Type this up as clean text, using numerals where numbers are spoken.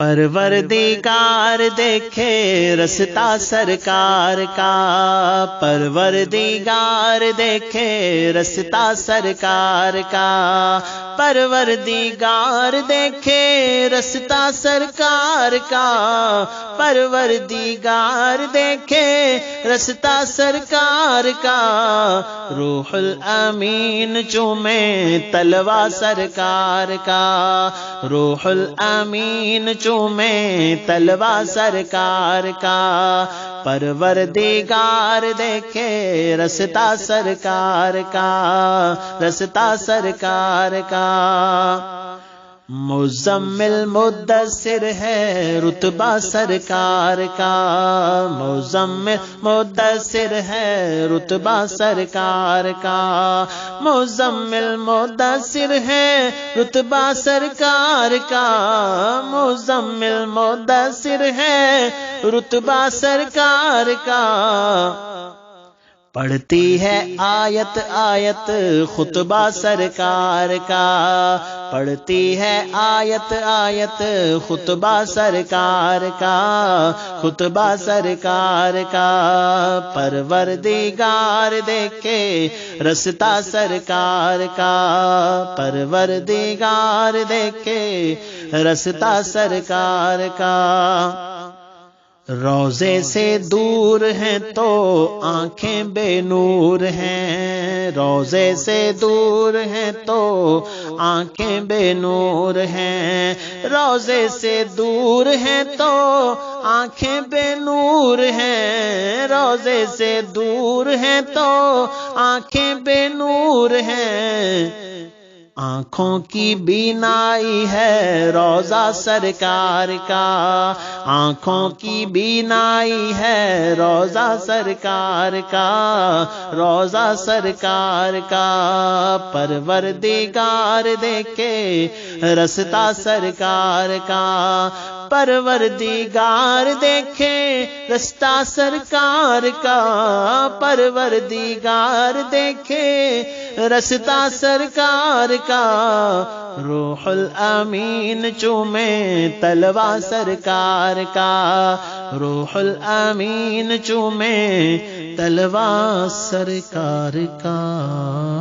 پروردگار دیکھے رستہ سرکار کا، پروردگار دیکھے رستہ سرکار کا، پروردگار دیکھے رستہ سرکار کا، پروردگار دیکھے رستہ سرکار کا، روح الامین چومے تلوا سرکار کا، روح الامین چومے تلوا سرکار کا، پروردگار دیکھے رستہ سرکار کا، رستہ سرکار کا۔ مزمل مدثر ہے رتبہ سرکار کا، مزمل مدثر ہے رتبہ سرکار کا، مزمل مدثر ہے رتبہ سرکار کا، مزمل مدثر ہے رتبہ سرکار کا۔ پڑھتی ہے آیت آیت خطبہ سرکار کا، پڑھتی ہے آیت آیت خطبہ سرکار کا، خطبہ سرکار کا، پروردگار دیکھے رستہ سرکار کا، پروردگار دیکھے رستہ سرکار کا۔ روضے سے دور ہیں تو آنکھیں بے نور ہیں، روضے سے دور ہیں تو آنکھیں بے نور ہیں، روضے سے دور ہیں تو آنکھیں بے نور ہیں، روضے سے دور ہیں تو آنکھیں بے نور ہیں۔ آنکھوں کی بینائی ہے روضہ سرکار کا، آنکھوں کی بینائی ہے روضہ سرکار کا، روضہ سرکار کا، پروردگار دیکھے رستہ سرکار کا، پروردگار دیکھے رستہ سرکار کا، پروردگار دیکھے رستہ سرکار کا، روح الامین چومے تلوا سرکار کا، روح الامین چومے تلوا سرکار کا۔